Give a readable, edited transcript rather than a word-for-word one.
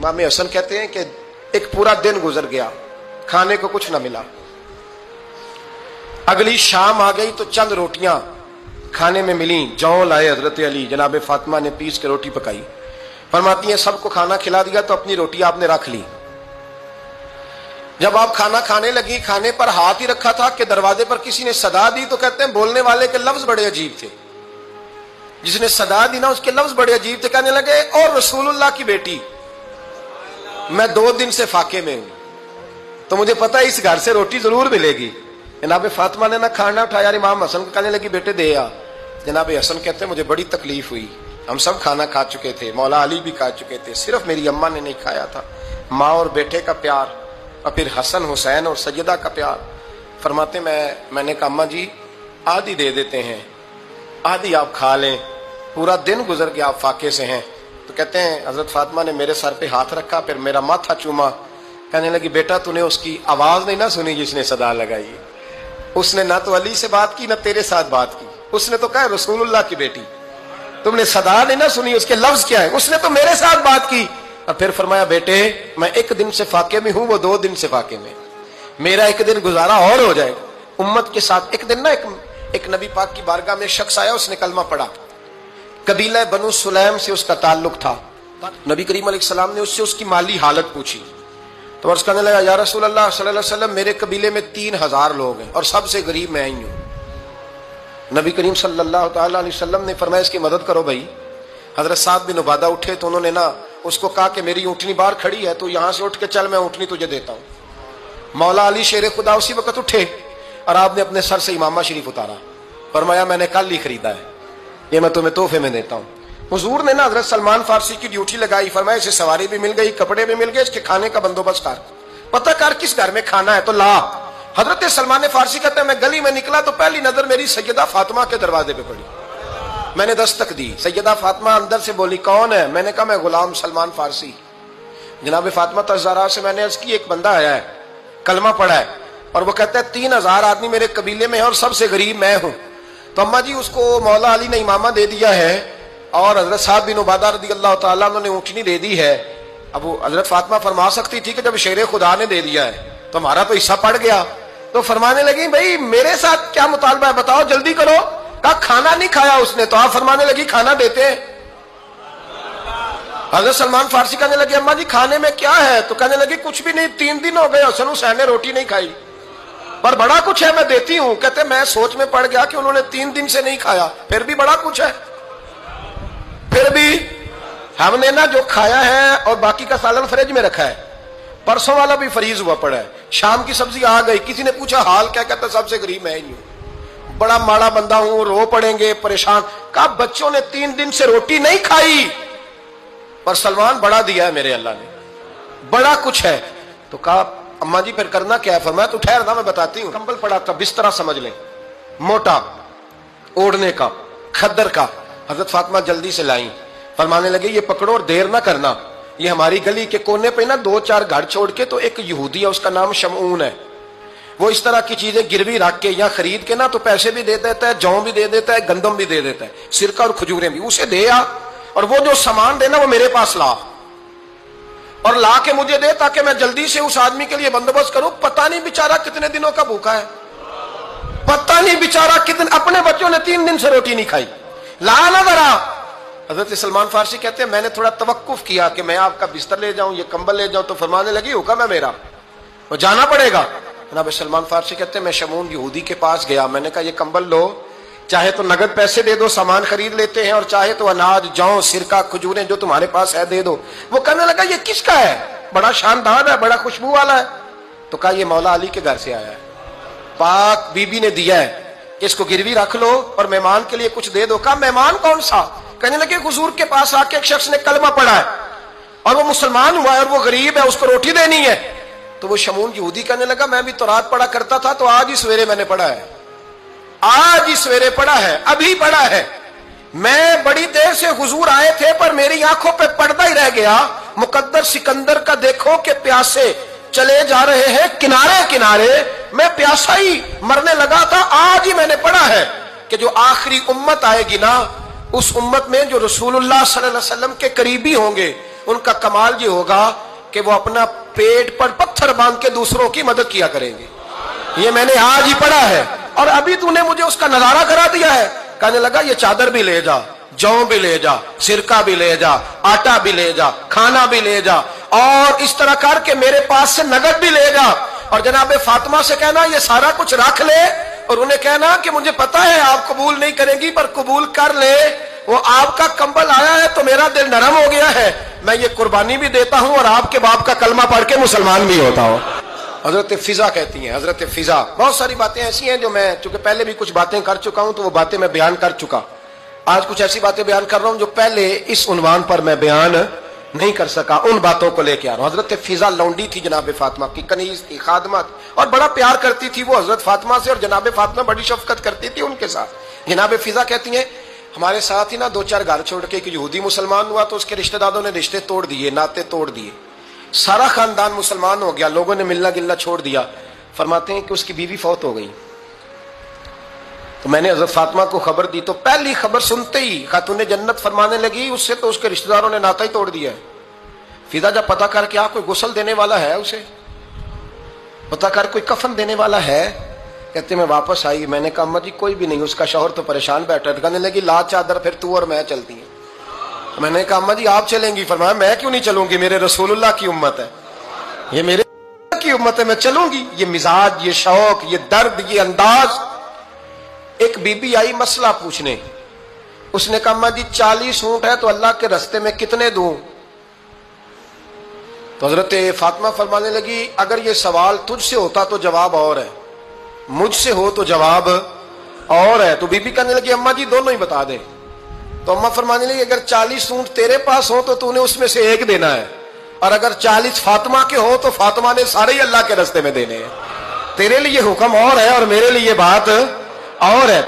इमाम हसन कहते हैं कि एक पूरा दिन गुजर गया, खाने को कुछ ना मिला। अगली शाम आ गई तो चंद रोटियां खाने में मिली। जौ लाए हजरत अली, जनाब फातिमा ने पीस के रोटी पकाई। फरमाती हैं सबको खाना खिला दिया तो अपनी रोटी आपने रख ली। जब आप खाना खाने लगी, खाने पर हाथ ही रखा था कि दरवाजे पर किसी ने सदा दी। तो कहते हैं बोलने वाले के लफ्ज बड़े अजीब थे, जिसने सदा दी ना उसके लफ्ज बड़े अजीब थे। कहने लगे और रसूलुल्लाह की बेटी, मैं 2 दिन से फाके में हूं, तो मुझे पता है इस घर से रोटी जरूर मिलेगी। जनाब फातिमा ने ना खाना उठाया, इमाम हसन को कहने लगी बेटे दे आ। जनाब हसन कहते हैं मुझे बड़ी तकलीफ हुई, हम सब खाना खा चुके थे, मौला अली भी खा चुके थे, सिर्फ मेरी अम्मा ने नहीं खाया था। माँ और बेटे का प्यार और फिर हसन हुसैन और सैयदा का प्यार। फरमाते मैंने कहा अम्मा जी आधी दे देते हैं, आधी आप खा लें, पूरा दिन गुजर गया आप फाके से हैं। तो कहते हैं हजरत फातिमा ने मेरे सर पे हाथ रखा, फिर मेरा माथा चूमा। कहने लगी बेटा तूने उसकी आवाज नहीं ना सुनी जिसने सदा लगाई। उसने ना तो अली से बात की ना तेरे साथ बात की, उसने तो कहा रसूलुल्लाह की बेटी। तुमने सदा नहीं ना सुनी, उसके लफ्ज क्या है, उसने तो मेरे साथ बात की। और फिर फरमाया बेटे मैं 1 दिन से फाके में हूं, वो 2 दिन से फाके में, मेरा 1 दिन गुजारा और हो जाएगा उम्मत के साथ। एक दिन ना एक नबी पाक की बारगाह में शख्स आया, उसने कलमा पढ़ा। कबीला बनु सुलैम से उसका ताल्लुक था। नबी करीम अलैहिस्सलाम ने उससे उसकी माली हालत पूछी तो अर्ज करने लगा या रसूल अल्लाह सल्लल्लाहु अलैहि वसल्लम मेरे कबीले में 3000 लोग हैं और सबसे गरीब मैं ही हूं। नबी करीम सल्लल्लाहु अलैहि वसल्लम ने फरमाया इसकी मदद करो भाई। हजरत साद बिन उबादा उठे तो उन्होंने ना उसको कहा कि मेरी ऊँटनी बाहर खड़ी है, तो यहां से उठ के चल, मैं ऊँटनी तुझे देता हूं। मौला अली शेर खुदा उसी वक्त उठे और आपने अपने सर से इमामा शरीफ उतारा। फरमाया मैंने कल ही खरीदा है, ये मैं तुम्हें तोहफे में देता हूं। हुजूर ने ना हजरत सलमान फारसी की ड्यूटी लगाई। फरमाया इसे सवारी भी मिल गई, कपड़े भी मिल गए, इसके खाने का बंदोबस्त कर, पता कर किस घर में खाना है तो ला। हजरत सलमान फारसी कहते हैं मैं गली में निकला तो पहली नजर मेरी सैयदा फातिमा के दरवाजे पे पड़ी। मैंने दस्तक दी, सैयदा फातिमा अंदर से बोली कौन है? मैंने कहा मैं गुलाम सलमान फारसी। जनाब फातिमा तज़ारा से मैंने अर्ज की एक बंदा आया है, कलमा पढ़ा है और वो कहता है 3000 आदमी मेरे कबीले में है और सबसे गरीब मैं हूं। तो अम्मा जी उसको मौला अली ने इमामा दे दिया है और हजरत साद बिन उबादा रज़ियल्लाहु ताला अन्हु ने ऊँटनी दे दी है। अब वो हजरत फातिमा फरमा सकती थी कि जब शेर खुदा ने दे दिया है तो हमारा तो हिस्सा पड़ गया। तो फरमाने लगी भाई मेरे साथ क्या मुतालबा है बताओ, जल्दी करो। कहा खाना नहीं खाया उसने, तो आप फरमाने लगी खाना देते हैं। हजरत सलमान फारसी कहने लगे अम्मा जी खाने में क्या है? तो कहने लगी कुछ भी नहीं, 3 दिन हो गए हसन हुसैन ने रोटी नहीं खाई, पर बड़ा कुछ है मैं देती हूं। कहते मैं सोच में पड़ गया कि उन्होंने 3 दिन से नहीं खाया, फिर भी बड़ा कुछ है। फिर भी हमने ना जो खाया है और बाकी का सालन फ्रिज में रखा है, परसों वाला भी फ्रीज हुआ पड़ा है, शाम की सब्जी आ गई। किसी ने पूछा हाल क्या? कहता सबसे गरीब मैं ही हूं, बड़ा माड़ा बंदा हूं, रो पड़ेंगे परेशान। कहा बच्चों ने 3 दिन से रोटी नहीं खाई पर सलमान बड़ा दिया है मेरे अल्लाह ने, बड़ा कुछ है। तो कहा अम्मा जी फिर करना क्या है? फरमाया तू ठहर ना मैं बताती हूँ। कंबल पड़ा था, बिस्तरा समझ लें, मोटा ओढ़ने का, खद्दर का। हजरत फातिमा जल्दी से लाई, फरमाने लगे ये पकड़ो और देर ना करना। ये हमारी गली के कोने पे ना 2-4 घर छोड़ के तो एक यहूदी है, उसका नाम शमऊन है, वो इस तरह की चीजें गिरवी रख के या खरीद के ना तो पैसे भी दे देता है, जौ भी दे देता है, गंदम भी दे देता है, सिरका और खजूरें भी। उसे दे आ और वो जो सामान देना वो मेरे पास ला और ला के मुझे दे ताकि मैं जल्दी से उस आदमी के लिए बंदोबस्त करूं। पता नहीं बेचारा कितने दिनों का भूखा है, पता नहीं बेचारा कितने, अपने बच्चों ने 3 दिन से रोटी नहीं खाई, ला ना जरा। हजरत सलमान फारसी कहते हैं मैंने थोड़ा तवक्कुफ किया कि मैं आपका बिस्तर ले जाऊं, ये कंबल ले जाऊं, तो फरमाने लगी हुक्म है मेरा, वो जाना पड़ेगा। जनाब सलमान फारसी कहते हैं मैं शमून यहूदी के पास गया, मैंने कहा ये कंबल लो, चाहे तो नगद पैसे दे दो, सामान खरीद लेते हैं, और चाहे तो अनाज, जौ, सिरका, खजूरें जो तुम्हारे पास है दे दो। वो कहने लगा ये किसका है? बड़ा शानदार है, बड़ा खुशबू वाला है। तो कहा ये मौला अली के घर से आया है, पाक बीबी ने दिया है, इसको गिरवी रख लो और मेहमान के लिए कुछ दे दो। कहा मेहमान कौन सा? कहने लगे हुजूर के पास आके एक शख्स ने कलमा पढ़ा है और वो मुसलमान हुआ है और वो गरीब है, उसको रोटी देनी है। तो वो शमून यहूदी कहने लगा मैं भी तो रात पढ़ा करता था, तो आज ही सवेरे मैंने पढ़ा है, आज ही सवेरे पढ़ा है, अभी पढ़ा है। मैं बड़ी देर से हुजूर आए थे पर मेरी आंखों पे पर्दा ही रह गया। मुकद्दर सिकंदर का देखो कि प्यासे चले जा रहे हैं किनारे किनारे, मैं प्यासा ही मरने लगा था, आज ही मैंने पढ़ा है कि जो आखिरी उम्मत आएगी ना, उस उम्मत में जो रसूलुल्लाह सल्लल्लाहु अलैहि वसल्लम के करीबी होंगे ان کا کمال یہ ہوگا کہ وہ اپنا پیٹ پر پتھر باندھ کے دوسروں کی مدد کیا کریں گے. یہ میں نے آج ہی پڑھا ہے اور ابھی تو نے مجھے اس کا نظارہ کرا دیا ہے. کہنے لگا یہ چادر بھی لے جا, جو بھی لے جا, سرکہ بھی لے جا, آٹا بھی لے جا, کھانا بھی لے جا, اور اس طرح کر کے میرے پاس سے نقد بھی لے جا, اور جناب فاطمہ سے کہنا یہ سارا کچھ رکھ لے, اور انہیں کہنا کہ مجھے پتا ہے آپ قبول نہیں کریں گی پر قبول کر لے, وہ آپ کا کمبل آیا ہے تو میرا دل نرم ہو گیا ہے, میں یہ قربانی بھی دیتا ہوں اور آپ کے باپ کا کلمہ پڑھ کے مسلمان بھی ہوتا ہوں. حضرت فضا کہتی ہیں, حضرت فضا. بہت ساری باتیں ایسی ہیں جو میں چونکہ پہلے بھی کچھ باتیں کر چکا ہوں تو وہ باتیں میں بیان کر چکا. آج کچھ ایسی باتیں بیان کر رہا ہوں جو پہلے اس عنوان پر میں بیان نہیں کر سکا, ان باتوں کو لے کے آ رہا ہوں. حضرت فضا لونڈی تھی جناب فاطمہ کی, کنیز تھی, خادمہ تھی, اور بڑا پیار کرتی تھی وہ حضرت فاطمہ سے, اور جناب فاطمہ بڑی شفقت کرتی تھی ان کے ساتھ. جناب فضا کہتی ہیں ہمارے ساتھ ہی نا 2-4 گھر چھوڑ کے ایک یہودی مسلمان ہوا تو اس کے رشتہ داروں نے رشتے توڑ دیے, ناطے توڑ دیے, سارا خاندان مسلمان ہو گیا, لوگوں نے ملنا گلنا چھوڑ دیا. فرماتے ہیں کہ اس کی بیوی فوت ہو گئی. تو میں نے حضرت فاطمہ کو خبر دی تو پہلی خبر سنتے ہی خاتون جنت فرمانے لگی اس سے تو اس کے رشتہ داروں نے ناطا ہی توڑ دیا ہے. فضا جب پتا کر کے کوئی غسل دینے والا ہے, اسے پتا کر کوئی کفن دینے والا ہے, کہتے میں واپس آئی. میں نے کہا اما جی کوئی بھی نہیں, اس کا شوہر تو پریشان بیٹھا ہے. کہنے لگی لا چادر پھر تو اور میں چلتی ہیں. میں نے کہا اما جی آپ چلیں گی؟ فرمایا میں کیوں نہیں چلوں گی, میرے رسول اللہ کی امت ہے, یہ میرے کی امت ہے, میں چلوں گی. یہ مزاج, یہ شوق, یہ درد, یہ انداز. ایک بی بی آئی مسئلہ پوچھنے, اس نے کہا اما جی 40 اونٹ ہے تو اللہ کے رستے میں کتنے دوں؟ تو حضرت فاطمہ فرمانے لگی اگر یہ سوال تجھ سے ہوتا تو جواب اور ہے, مجھ سے ہو تو جواب اور ہے. تو بی بی کہنے لگی اما جی دونوں ہی بتا دے. تو اما فرمانے لگی اگر 40 اونٹ تیرے پاس ہو تو نے اس میں سے ایک دینا ہے, اور اگر 40 فاطمہ کے ہو تو فاطمہ نے سارے ہی اللہ کے رستے میں دینے ہیں. تیرے لیے حکم اور ہے اور میرے لیے بات اور ہے.